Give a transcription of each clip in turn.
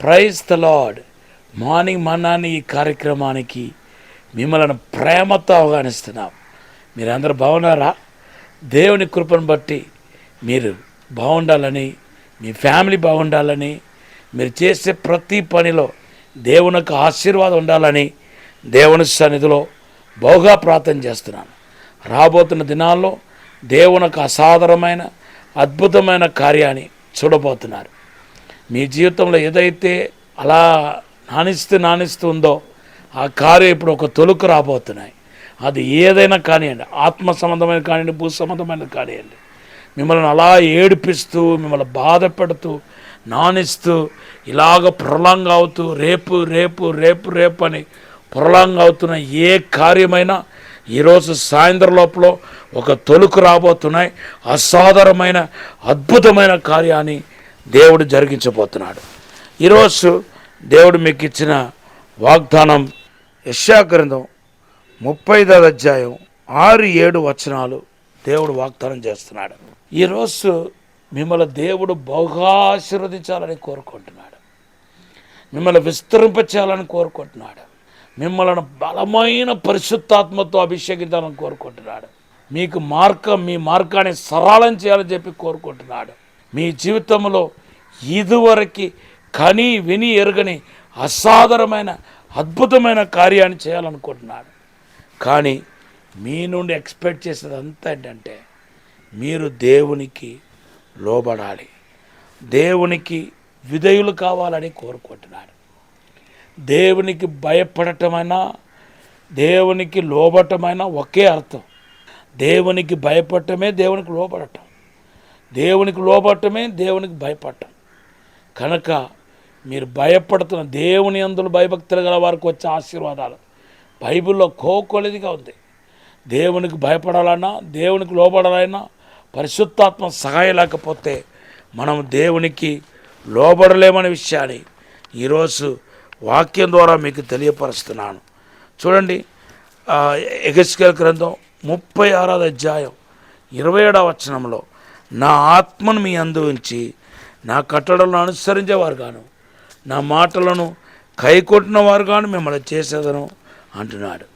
Praise the lord. Morning మన్నాని ఈ కార్యక్రమానికి మిమ్మల్ని ప్రేమతో ఆహ్వానిస్తున్నాం. మీరందరూ బాగున్నారా? దేవుని కృపను బట్టి మీరు బాగుండాలని, మీ ఫ్యామిలీ బాగుండాలని, మీరు చేసే ప్రతి పనిలో దేవునికి ఆశీర్వాదం ఉండాలని దేవుని సన్నిధిలో బహుగా ప్రార్థన చేస్తున్నాను. రాబోతున్న దినాల్లో దేవునికి అసాధారణమైన అద్భుతమైన కార్యాన్ని చూడబోతున్నారు. మీ జీవితంలో ఏదైతే అలా నానిస్తుందో ఆ కార్యం ఇప్పుడు ఒక తొలుకు రాబోతున్నాయి. అది ఏదైనా కానివ్వండి, ఆత్మ సంబంధమైన కానివ్వండి, భూ సంబంధమైన కానివ్వండి, మిమ్మల్ని అలా ఏడిపిస్తూ, మిమ్మల్ని బాధ పెడుతూ, నానిస్తూ, ఇలాగ ప్రొలాంగ్ అవుతూ రేపు రేపు రేపు రేపు అని ప్రొలాంగ్ అవుతున్న ఏ కార్యమైనా ఈరోజు సాయంత్రం లోపల ఒక తొలుకు రాబోతున్నాయి. అసాధారణమైన అద్భుతమైన కార్యాన్ని దేవుడు జరిగించబోతున్నాడు. ఈరోజు దేవుడు మీకు ఇచ్చిన వాగ్దానం యెషయా గ్రంథం 35వ అధ్యాయం 6-7 వచనాలు దేవుడు వాగ్దానం చేస్తున్నాడు. ఈరోజు మిమ్మల్ని దేవుడు బహుగా ఆశీర్వదించాలని కోరుకుంటున్నాడు. మిమ్మల్ని విస్తరింపచేయాలని కోరుకుంటున్నాడు. మిమ్మల్ని బలమైన పరిశుద్ధాత్మతో అభిషేకించాలని కోరుకుంటున్నాడు. మీ మార్గాన్ని సరళం చేయాలని చెప్పి కోరుకుంటున్నాడు. మీ జీవితంలో ఇదివరకు కని విని ఎరుగని అసాధారణమైన అద్భుతమైన కార్యాన్ని చేయాలనుకుంటున్నాడు. కానీ మీ నుండి ఎక్స్పెక్ట్ చేసేది అంతా ఏంటంటే మీరు దేవునికి లోబడాలి, దేవునికి విధేయులు కావాలని కోరుకుంటున్నాడు. దేవునికి భయపడటమైనా దేవునికి లోబడటమైనా ఒకే అర్థం. దేవునికి భయపడటమే దేవునికి లోబడటం, దేవునికి లోబడటమే దేవునికి భయపడటం. కనుక మీరు భయపడుతున్న దేవుని యందు భయభక్తులు గల వారికి వచ్చే ఆశీర్వాదాలు బైబిల్లో కోకొలిదిగా ఉంది. దేవునికి భయపడాలన్నా, దేవునికి లోబడాలన్నా పరిశుద్ధాత్మ సహాయం లేకపోతే మనం దేవునికి లోబడలేమనే విషయాన్ని ఈరోజు వాక్యం ద్వారా మీకు తెలియపరుస్తున్నాను. చూడండి, యెహెజ్కేలు గ్రంథం 36వ అధ్యాయం 27వ వచనంలో, నా ఆత్మను మీ అందు ఉంచి నా కట్టడలను అనుసరించేవారు గాను, నా మాటలను కైకొట్టిన వారు గాను మిమ్మల్ని చేసేదను అంటున్నాడు.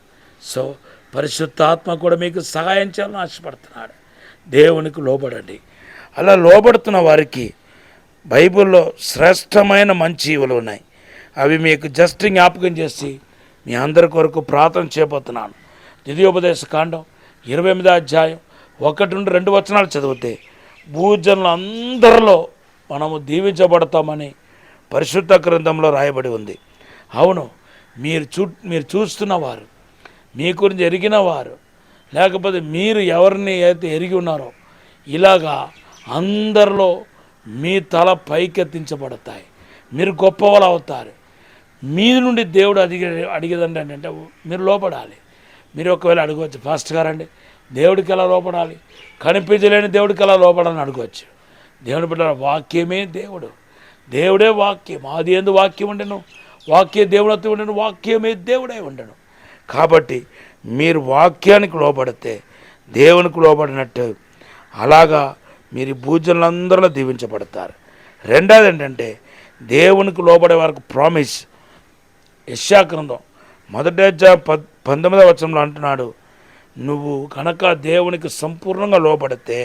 సో పరిశుద్ధాత్మ కూడా మీకు సహాయం చేయాలని ఆశపడుతున్నాడు. దేవునికి లోబడండి. అలా లోబడుతున్న వారికి బైబిల్లో శ్రేష్టమైన మంచి ఈవులు ఉన్నాయి. అవి మీకు జస్ట్ జ్ఞాపకం చేసి మీ అందరి కొరకు ప్రార్థన చేయబోతున్నాను. ద్వితీయోపదేశ కాండం 28వ అధ్యాయం 1-2 వచనాలు చదివితే, భూజనులు అందరిలో మనము దీవించబడతామని పరిశుద్ధ గ్రంథంలో రాయబడి ఉంది. అవును, మీరు చూస్తున్నవారు, మీ గురించి ఎరిగిన వారు, లేకపోతే మీరు ఎవరిని అయితే ఎరిగి ఉన్నారో, ఇలాగా అందరిలో మీ తల పైకెత్తించబడతాయి. మీరు గొప్పవాళ్ళు అవుతారు. మీ నుండి దేవుడు అడిగేదండి అంటే మీరు లోపడాలి. మీరు ఒకవేళ అడగవచ్చు, ఫాస్ట్ గారండి దేవుడికి ఎలా లోపడాలి, కనిపించలేని దేవుడికి ఎలా లోపడాలని అడగవచ్చు. దేవుని బిడ్డ, వాక్యమే దేవుడు, దేవుడే వాక్యం. ఆది యందు వాక్యం ఉండెను, వాక్య దేవునితో ఉండెను, వాక్యమే దేవుడై ఉండెను. కాబట్టి మీరు వాక్యానికి లోబడితే దేవునికి లోబడినట్టు అలాగా మీరు భూజనులందరిలో దీవించబడతారు. రెండోది ఏంటంటే, దేవునికి లోబడే వారికి ప్రామిస్. యెషయా గ్రంథం 1వ అధ్యాయం 19వ వచనంలో అంటున్నాడు, నువ్వు కనుక దేవునికి సంపూర్ణంగా లోబడితే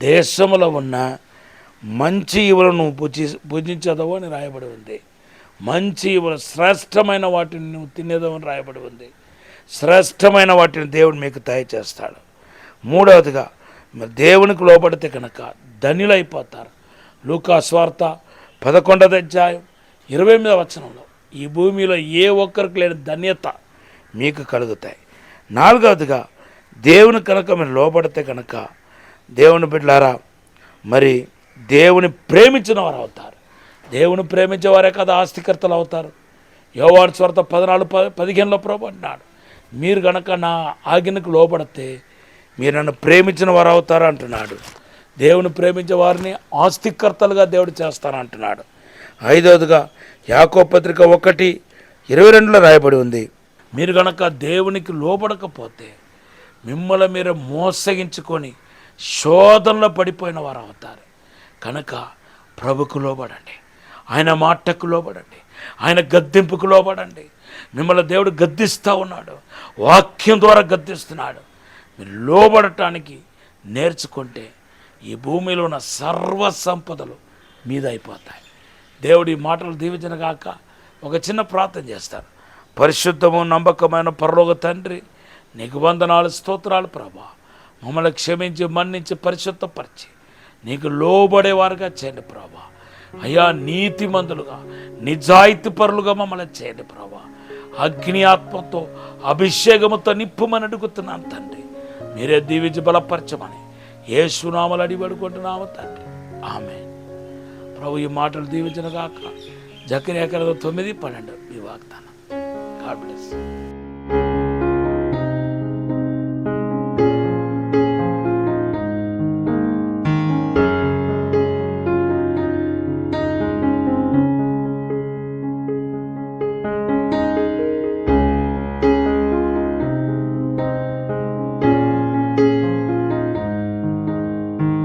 దేశంలో ఉన్న మంచి ఈవులను నువ్వు భుజించదవు అని రాయబడి ఉంది. మంచి ఈవులు, శ్రేష్టమైన వాటిని నువ్వు తినేదవు అని రాయబడి ఉంది. శ్రేష్టమైన వాటిని దేవుడు మీకు దయచేస్తాడు. మూడవదిగా, మరి దేవునికి లోబడితే కనుక ధన్యులైపోతారు. లూకా సువార్త 11వ అధ్యాయం 28వ వచనంలో, ఈ భూమిలో ఏ ఒక్కరికి లేని ధన్యత మీకు కలుగుతాయి. నాలుగవదిగా, దేవుని కనుక మీరు లోబడితే కనుక దేవుని బిడ్డలారా, మరి దేవుని ప్రేమించిన వారు అవుతారు. దేవుని ప్రేమించేవారే కదా ఆస్తికర్తలు అవుతారు. యోహాను సువార్త 14:15లో ప్రభు అన్నాడు, మీరు కనుక నా ఆజ్ఞకు లోబడితే మీరు నన్ను ప్రేమించిన వారు అవుతారు అంటున్నాడు. దేవుని ప్రేమించే వారిని ఆస్తికర్తలుగా దేవుడు చేస్తానంటున్నాడు. ఐదవదిగా, యాకోబు పత్రిక 1:22లో రాయబడి ఉంది, మీరు కనుక దేవునికి లోబడకపోతే మిమ్మల్ని మీరు మోసగించుకొని శోధనలో పడిపోయిన వారు అవుతారు. కనుక ప్రభుకు లోబడండి. ఆయన మాటకు లోబడండి, ఆయన గద్దింపుకు లోబడండి. మిమ్మల్ని దేవుడు గద్దిస్తూ ఉన్నాడు, వాక్యం ద్వారా గద్దిస్తున్నాడు. మీరు లోబడటానికి నేర్చుకుంటే ఈ భూమిలో ఉన్న సర్వ సంపదలు మీద అయిపోతాయి. దేవుడి మాటలు దీవించిన కాక ఒక చిన్న ప్రార్థన చేస్తారు. పరిశుద్ధము నమ్మకమైన పరలోక తండ్రి, నీకు వందనాలు, స్తోత్రాలు ప్రభా. మమ్మల్ని క్షమించి మన్నించి పరిశుద్ధపరిచి నీకు లోబడేవారుగా చేయండి ప్రభా. అయ్యా, నీతిమంతులుగా నిజాయితీ పరులుగా మమ్మల్ని చేయండి ప్రభా. అగ్ని ఆత్మతో అభిషేకముతో నిప్పుమని అడుగుతున్నాను తండ్రి. మీరే దీవించి బలపరచమని యేసునామములో అడిగి వేడుకుంటున్నాము తండ్రి, ఆమేన్. ప్రభు ఈ మాటలు దీవించిన గాక. జకర్యా 9:12 ఈ వాగ్దానం. God bless.